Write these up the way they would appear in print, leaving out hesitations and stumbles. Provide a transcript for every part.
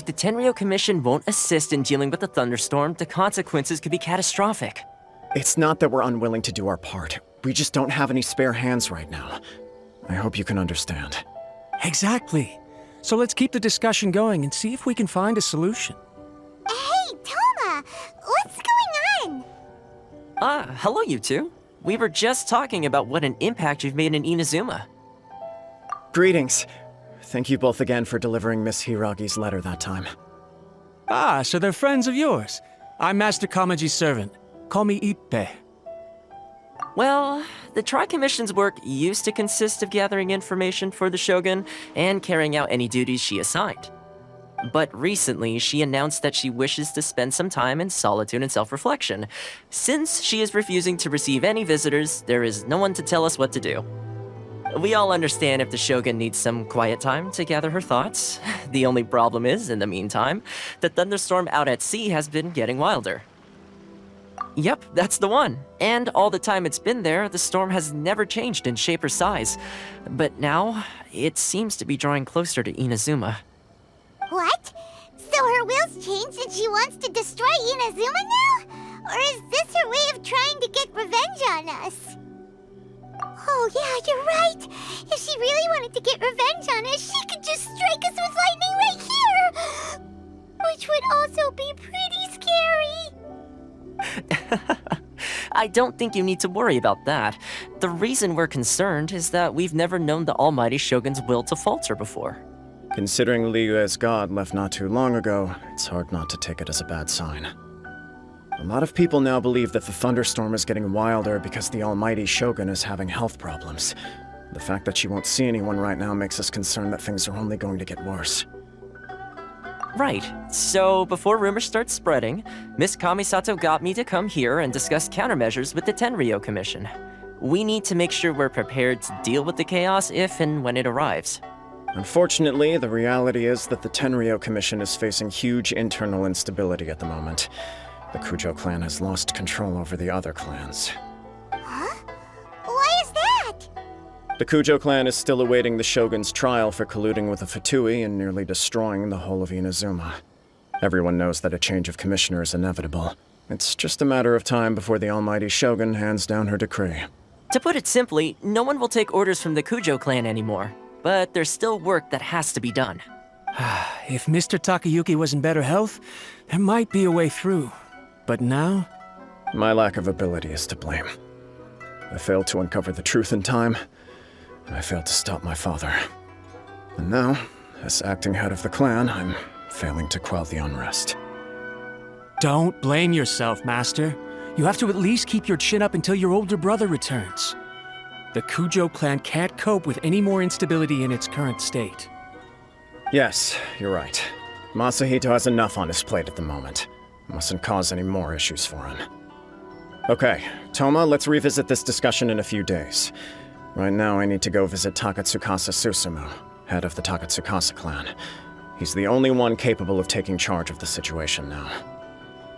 If the Tenryou Commission won't assist in dealing with the thunderstorm, the consequences could be catastrophic. It's not that we're unwilling to do our part. We just don't have any spare hands right now. I hope you can understand. Exactly. So let's keep the discussion going and see if we can find a solution. Hey, Toma! What's going on? Hello you two. We were just talking about what an impact you've made in Inazuma. Greetings. Thank you both again for delivering Miss Hiragi's letter that time. Ah, so they're friends of yours. I'm Master Kamaji's servant. Call me Ippei. Well, the Tri-Commission's work used to consist of gathering information for the Shogun and carrying out any duties she assigned. But recently, she announced that she wishes to spend some time in solitude and self-reflection. Since she is refusing to receive any visitors, there is no one to tell us what to do. We all understand if the Shogun needs some quiet time to gather her thoughts. The only problem is, in the meantime, the thunderstorm out at sea has been getting wilder. Yep, that's the one. And all the time it's been there, the storm has never changed in shape or size. But now, it seems to be drawing closer to Inazuma. What? So her will's changed and she wants to destroy Inazuma now? Or is this her way of trying to get revenge on us? Oh yeah, you're right. If she really wanted to get revenge on us, she could just strike us with lightning right here! Which would also be pretty scary. I don't think you need to worry about that. The reason we're concerned is that we've never known the Almighty Shogun's will to falter before. Considering Liyue's god left not too long ago, it's hard not to take it as a bad sign. A lot of people now believe that the thunderstorm is getting wilder because the Almighty Shogun is having health problems. The fact that she won't see anyone right now makes us concerned that things are only going to get worse. Right. So, before rumors start spreading, Miss Kamisato got me to come here and discuss countermeasures with the Tenryou Commission. We need to make sure we're prepared to deal with the chaos if and when it arrives. Unfortunately, the reality is that the Tenryou Commission is facing huge internal instability at the moment. The Kujo clan has lost control over the other clans. Huh? Why is that? The Kujo clan is still awaiting the Shogun's trial for colluding with the Fatui and nearly destroying the whole of Inazuma. Everyone knows that a change of commissioner is inevitable. It's just a matter of time before the Almighty Shogun hands down her decree. To put it simply, no one will take orders from the Kujo clan anymore. But there's still work that has to be done. If Mr. Takayuki was in better health, there might be a way through. But now? My lack of ability is to blame. I failed to uncover the truth in time, and I failed to stop my father. And now, as acting head of the clan, I'm failing to quell the unrest. Don't blame yourself, Master. You have to at least keep your chin up until your older brother returns. The Kujo clan can't cope with any more instability in its current state. Yes, you're right. Masahito has enough on his plate at the moment. Mustn't cause any more issues for him. Okay, Toma, let's revisit this discussion in a few days. Right now, I need to go visit Takatsukasa Susumu, head of the Takatsukasa clan. He's the only one capable of taking charge of the situation now.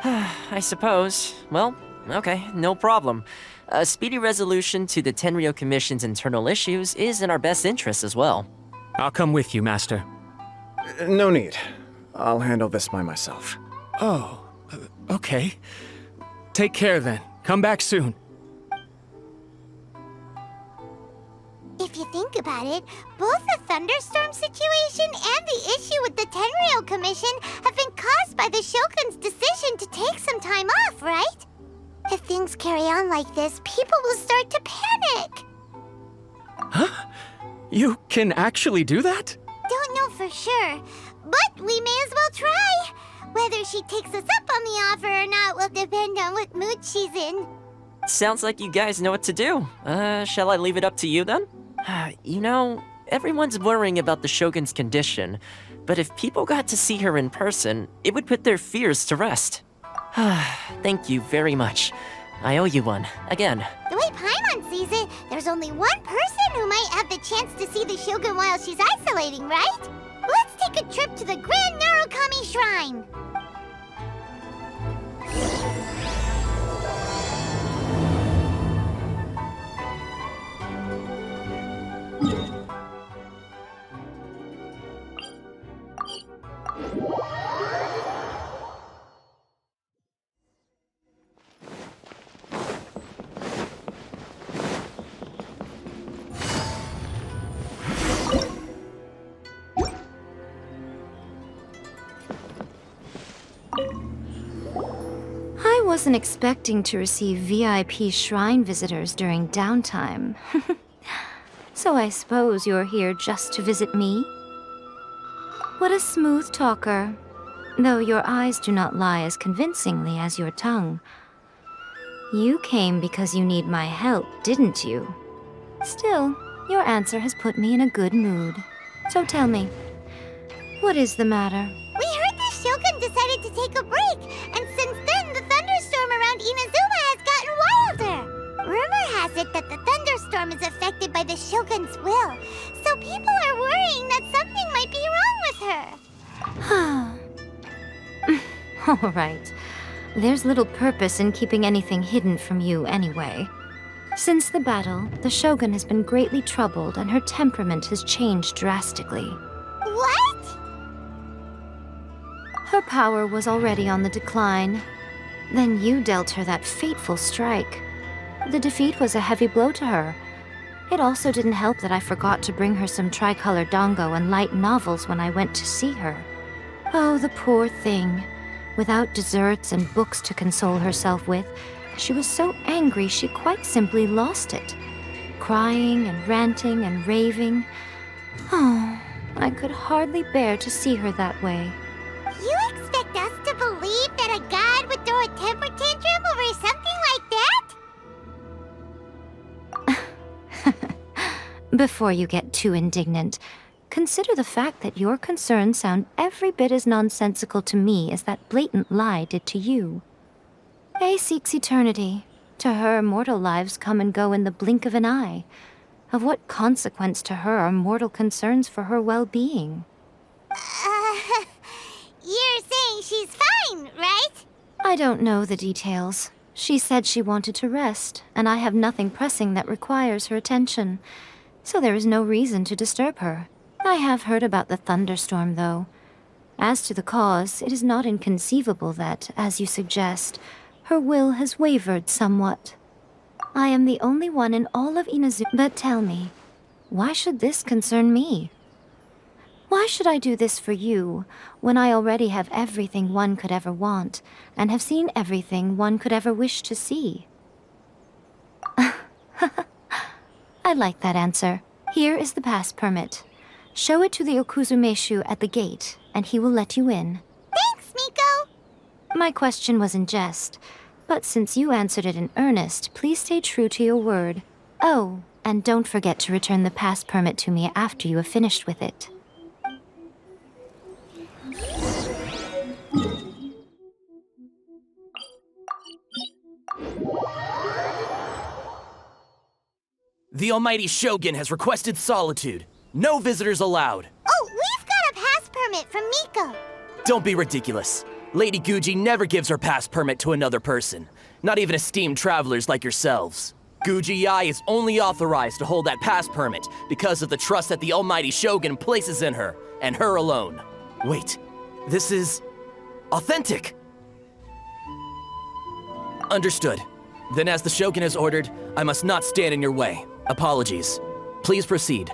I suppose. Well, okay, no problem. A speedy resolution to the Tenryou Commission's internal issues is in our best interest as well. I'll come with you, Master. No need. I'll handle this by myself. Oh, okay. Take care then. Come back soon. If you think about it, both the thunderstorm situation and the issue with the Tenryou Commission have been caused by the Shogun's decision to take some time off, right? If things carry on like this, people will start to panic. Huh? You can actually do that? Don't know for sure, but we may as well try. Whether she takes us up on the offer or not will depend on what mood she's in. Sounds like you guys know what to do. Shall I leave it up to you then? You know, everyone's worrying about the Shogun's condition, but if people got to see her in person, it would put their fears to rest. Thank you very much. I owe you one, again. The way Paimon sees it, there's only one person who might have the chance to see the Shogun while she's isolating, right? Let's take a trip to the Grand Narukami Shrine! wasn't expecting to receive VIP shrine visitors during downtime. So I suppose you're here just to visit me? What a smooth talker. Though your eyes do not lie as convincingly as your tongue. You came because you need my help, didn't you? Still, your answer has put me in a good mood. So tell me, what is the matter? We heard the Shogun decided to take a break, and since then the thunderstorm around Inazuma has gotten wilder. Rumor has it that the thunderstorm is affected by the Shogun's will, so people are worrying that something might be wrong with her. All right. There's little purpose in keeping anything hidden from you anyway. Since the battle, the Shogun has been greatly troubled and her temperament has changed drastically. What? Her power was already on the decline. Then you dealt her that fateful strike. The defeat was a heavy blow to her. It also didn't help that I forgot to bring her some tricolor dango and light novels when I went to see her. Oh, the poor thing. Without desserts and books to console herself with, she was so angry she quite simply lost it. Crying and ranting and raving. Oh, I could hardly bear to see her that way. You expect us to believe that a god would throw a temper tantrum over something like that? Before you get too indignant, consider the fact that your concerns sound every bit as nonsensical to me as that blatant lie did to you. A seeks eternity. To her, mortal lives come and go in the blink of an eye. Of what consequence to her are mortal concerns for her well-being? You're saying she's fine, right? I don't know the details. She said she wanted to rest, and I have nothing pressing that requires her attention. So there is no reason to disturb her. I have heard about the thunderstorm, though. As to the cause, it is not inconceivable that, as you suggest, her will has wavered somewhat. I am the only one in all of Inazuma. But tell me, why should this concern me? Why should I do this for you, when I already have everything one could ever want, and have seen everything one could ever wish to see? I like that answer. Here is the pass permit. Show it to the Okuzumeshu at the gate, and he will let you in. Thanks, Miko! My question was in jest, but since you answered it in earnest, please stay true to your word. Oh, and don't forget to return the pass permit to me after you have finished with it. The Almighty Shogun has requested solitude. No visitors allowed. Oh, we've got a pass permit from Miko. Don't be ridiculous. Lady Guji never gives her pass permit to another person, not even esteemed travelers like yourselves. Guji Ai is only authorized to hold that pass permit because of the trust that the Almighty Shogun places in her, and her alone. Wait, this is authentic. Understood. Then as the Shogun has ordered, I must not stand in your way. Apologies. Please proceed.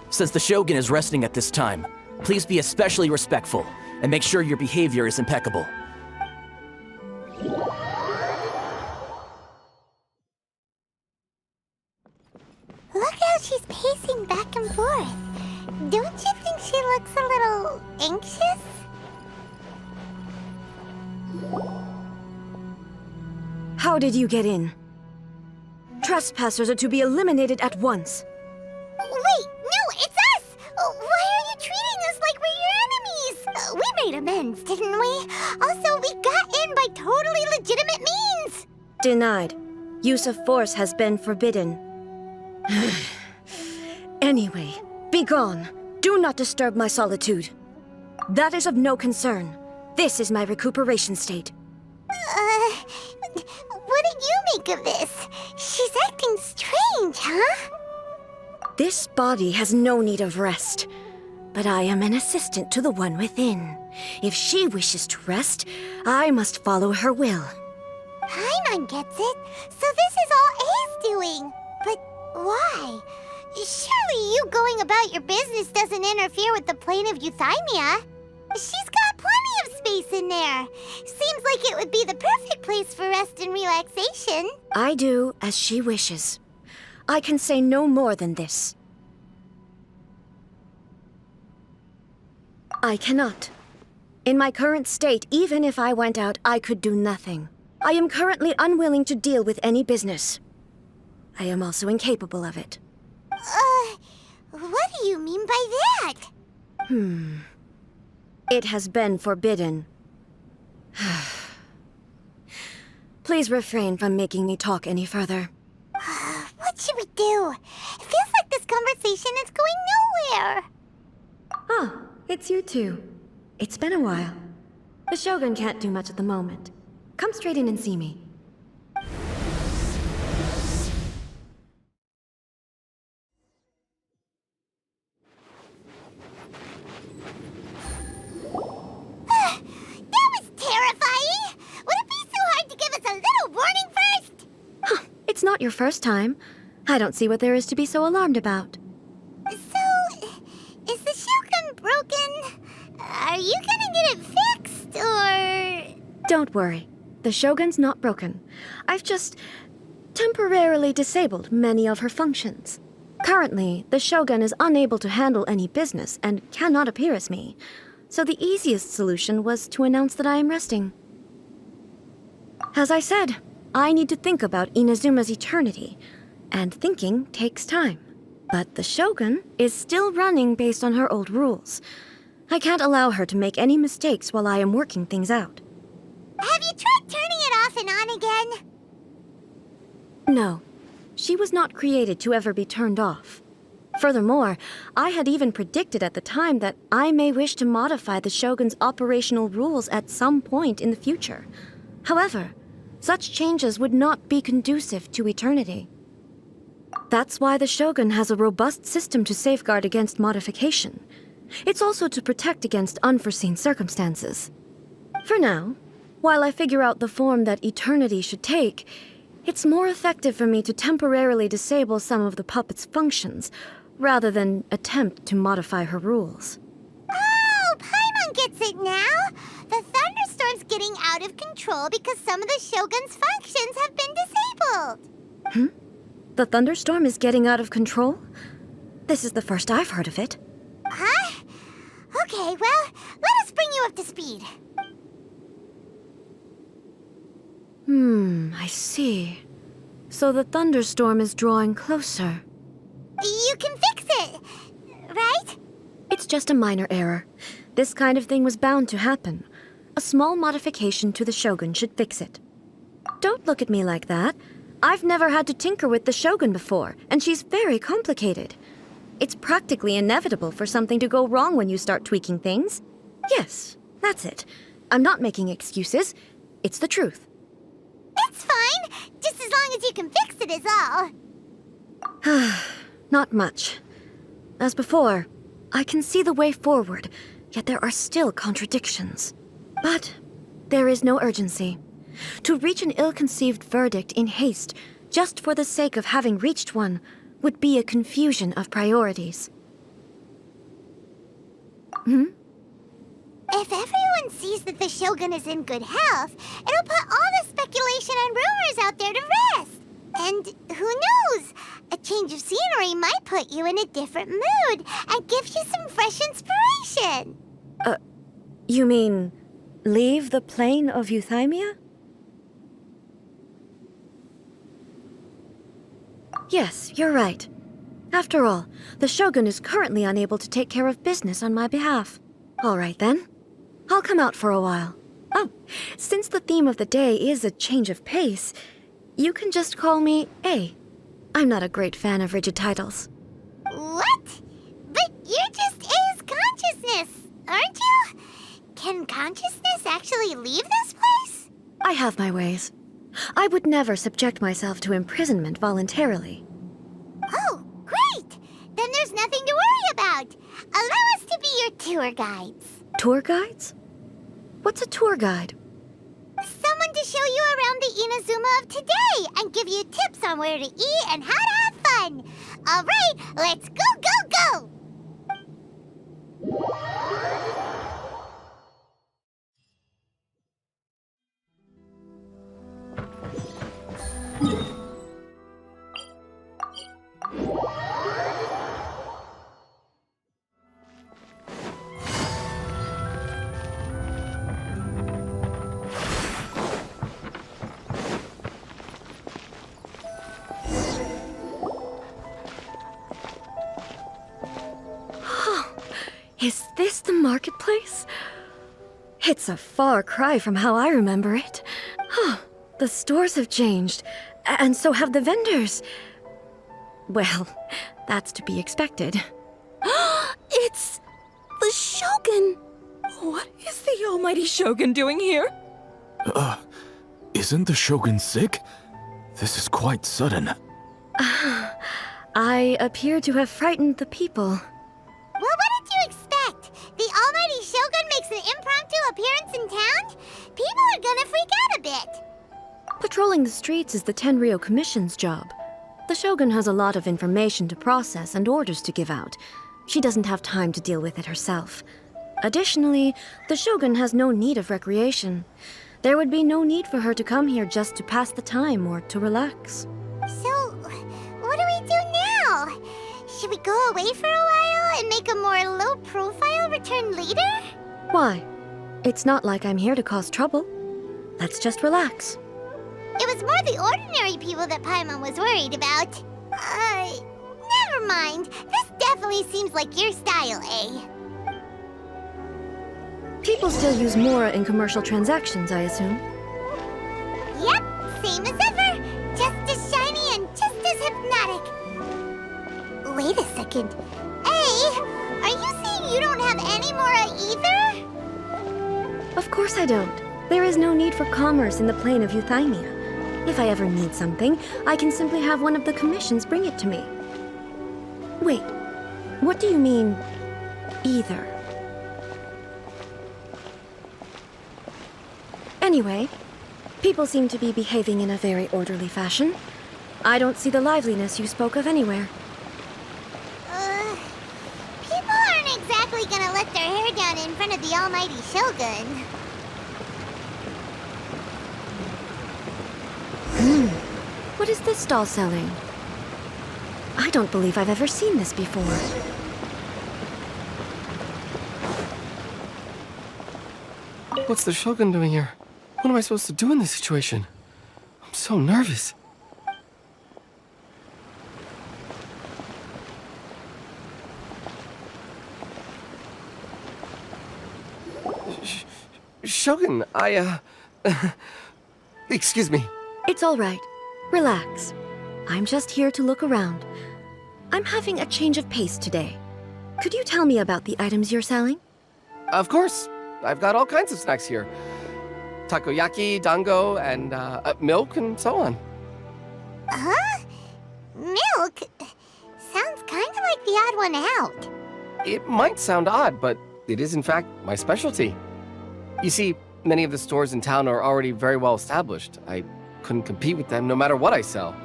Since the Shogun is resting at this time, please be especially respectful and make sure your behavior is impeccable. Look how she's pacing back and forth. Don't you think she looks a little anxious? How did you get in? Trespassers are to be eliminated at once. Wait, no, it's us! Why are you treating us like we're your enemies? We made amends, didn't we? Also, we got in by totally legitimate means! Denied. Use of force has been forbidden. Anyway, be gone. Do not disturb my solitude. That is of no concern. This is my recuperation state. What do you make of this? She's acting strange, huh? This body has no need of rest. But I am an assistant to the one within. If she wishes to rest, I must follow her will. Paimon gets it. So this is all A's doing. But why? Surely you going about your business doesn't interfere with the plane of Euthymia. She's got plenty of space in there. Seems like it would be the perfect place for rest and relaxation. I do as she wishes. I can say no more than this. I cannot. In my current state, even if I went out, I could do nothing. I am currently unwilling to deal with any business. I am also incapable of it. What do you mean by that? It has been forbidden. Please refrain from making me talk any further. What should we do? It feels like this conversation is going nowhere. Oh, it's you two. It's been a while. The Shogun can't do much at the moment. Come straight in and see me. That was terrifying! Would it be so hard to give us a little warning first? It's not your first time. I don't see what there is to be so alarmed about. So, is the Shogun broken? Are you gonna get it fixed, or...? Don't worry. The Shogun's not broken. I've just temporarily disabled many of her functions. Currently, the Shogun is unable to handle any business and cannot appear as me. So the easiest solution was to announce that I am resting. As I said, I need to think about Inazuma's eternity, and thinking takes time. But the Shogun is still running based on her old rules. I can't allow her to make any mistakes while I am working things out. Have you tried turning it off and on again? No, she was not created to ever be turned off. Furthermore, I had even predicted at the time that I may wish to modify the Shogun's operational rules at some point in the future. However, such changes would not be conducive to eternity. That's why the Shogun has a robust system to safeguard against modification. It's also to protect against unforeseen circumstances. For now, while I figure out the form that eternity should take, it's more effective for me to temporarily disable some of the puppet's functions, rather than attempt to modify her rules. Oh, Paimon gets it now! The thunderstorm's getting out of control because some of the Shogun's functions have been disabled. The thunderstorm is getting out of control? This is the first I've heard of it. Huh? Okay, well, let us bring you up to speed. I see. So the thunderstorm is drawing closer. You can fix it, right? It's just a minor error. This kind of thing was bound to happen. A small modification to the Shogun should fix it. Don't look at me like that. I've never had to tinker with the Shogun before, and she's very complicated. It's practically inevitable for something to go wrong when you start tweaking things. Yes, that's it. I'm not making excuses. It's the truth. It's fine, just as long as you can fix it is all. Not much. As before, I can see the way forward, yet there are still contradictions. But there is no urgency. To reach an ill-conceived verdict in haste, just for the sake of having reached one, would be a confusion of priorities. If everyone sees that the Shogun is in good health, it'll put all the speculation and rumors out there to rest. And who knows? A change of scenery might put you in a different mood and give you some fresh inspiration. You mean, leave the plane of euthymia? Yes, you're right. After all, the Shogun is currently unable to take care of business on my behalf. All right then. I'll come out for a while. Oh, since the theme of the day is a change of pace, you can just call me A. I'm not a great fan of rigid titles. What? But you're just A's consciousness, aren't you? Can consciousness actually leave this place? I have my ways. I would never subject myself to imprisonment voluntarily. Oh, great! Then there's nothing to worry about. Allow us to be your tour guides. Tour guides? What's a tour guide? Someone to show you around the Inazuma of today and give you tips on where to eat and how to have fun. All right, let's go, go, go! Is this the marketplace? It's a far cry from how I remember it. The stores have changed, and so have the vendors. Well, that's to be expected. It's the Shogun! What is the almighty Shogun doing here? Isn't the Shogun sick? This is quite sudden. I appear to have frightened the people. Well, what did you expect? The almighty Shogun makes an impromptu appearance in town? People are gonna freak out a bit. Patrolling the streets is the Tenryou Commission's job. The Shogun has a lot of information to process and orders to give out. She doesn't have time to deal with it herself. Additionally, the Shogun has no need of recreation. There would be no need for her to come here just to pass the time or to relax. So, what do we do now? Should we go away for a while and make a more low-profile return later? Why? It's not like I'm here to cause trouble. Let's just relax. It was more the ordinary people that Paimon was worried about. Never mind. This definitely seems like your style, eh? People still use Mora in commercial transactions, I assume. Yep, same as ever. Just as shiny and just as hypnotic. Wait a second. Hey, are you saying you don't have any Mora either? Of course I don't. There is no need for commerce in the plane of Euthymia. If I ever need something, I can simply have one of the commissions bring it to me. Wait, what do you mean, either? Anyway, people seem to be behaving in a very orderly fashion. I don't see the liveliness you spoke of anywhere. People aren't exactly gonna let their hair down in front of the almighty Shogun. What is this stall selling? I don't believe I've ever seen this before. What's the Shogun doing here? What am I supposed to do in this situation? I'm so nervous. Shogun, excuse me. It's all right. Relax. I'm just here to look around. I'm having a change of pace today. Could you tell me about the items you're selling? Of course. I've got all kinds of snacks here. Takoyaki, dango, and milk, and so on. Huh? Milk? Sounds kind of like the odd one out. It might sound odd, but it is in fact my specialty. You see, many of the stores in town are already very well established. I couldn't compete with them no matter what I sell.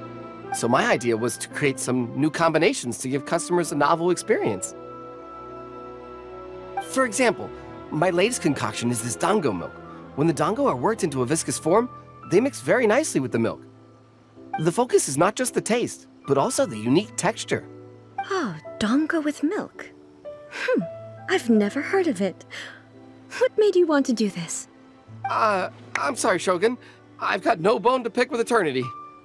So my idea was to create some new combinations to give customers a novel experience. For example, my latest concoction is this dango milk. When the dango are worked into a viscous form, they mix very nicely with the milk. The focus is not just the taste, but also the unique texture. Oh, dango with milk. I've never heard of it. What made you want to do this? I'm sorry, Shogun. I've got no bone to pick with eternity.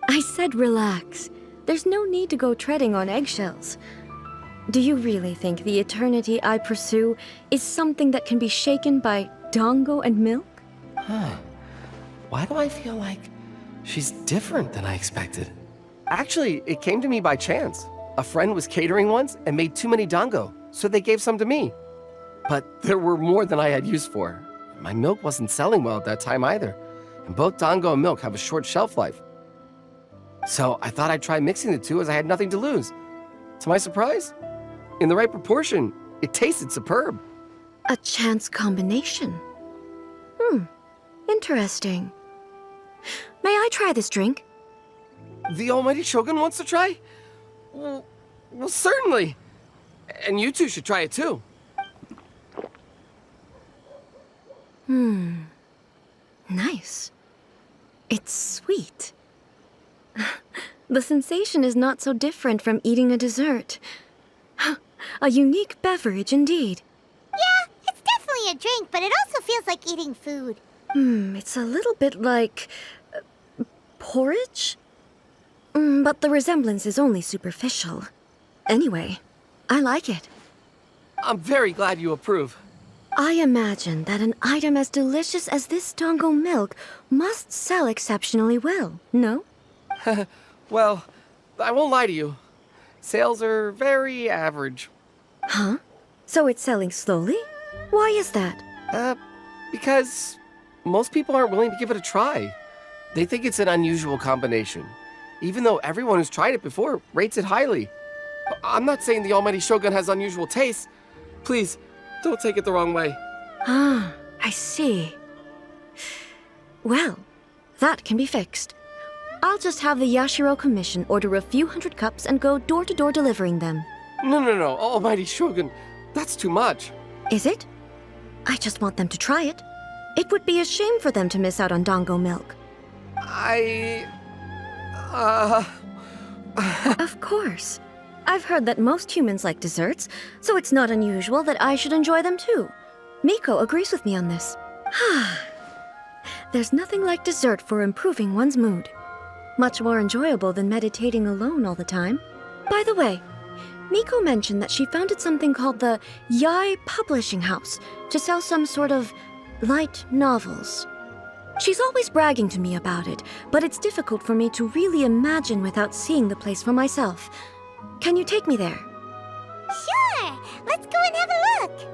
I said relax. There's no need to go treading on eggshells. Do you really think the eternity I pursue is something that can be shaken by dango and milk? Why do I feel like she's different than I expected? Actually, it came to me by chance. A friend was catering once and made too many dango, so they gave some to me. But there were more than I had use for. My milk wasn't selling well at that time either, and both dango and milk have a short shelf life. So I thought I'd try mixing the two as I had nothing to lose. To my surprise, in the right proportion, it tasted superb. A chance combination. Interesting. May I try this drink? The almighty Shogun wants to try? Well, certainly. And you two should try it too. Nice. It's sweet. The sensation is not so different from eating a dessert. A unique beverage indeed. Yeah, it's definitely a drink, but it also feels like eating food. It's a little bit like... porridge? But the resemblance is only superficial. Anyway, I like it. I'm very glad you approve. I imagine that an item as delicious as this dango milk must sell exceptionally well, no? Well, I won't lie to you. Sales are very average. Huh? So it's selling slowly? Why is that? Because most people aren't willing to give it a try. They think it's an unusual combination, even though everyone who's tried it before rates it highly. I'm not saying the Almighty Shogun has unusual tastes. Please, don't take it the wrong way. Ah, I see. Well, that can be fixed. I'll just have the Yashiro Commission order a few hundred cups and go door to door delivering them. No, Almighty Shogun. That's too much. Is it? I just want them to try it. It would be a shame for them to miss out on dango milk. Of course. I've heard that most humans like desserts, so it's not unusual that I should enjoy them too. Miko agrees with me on this. There's nothing like dessert for improving one's mood. Much more enjoyable than meditating alone all the time. By the way, Miko mentioned that she founded something called the Yai Publishing House to sell some sort of light novels. She's always bragging to me about it, but it's difficult for me to really imagine without seeing the place for myself. Can you take me there? Sure! Let's go and have a look!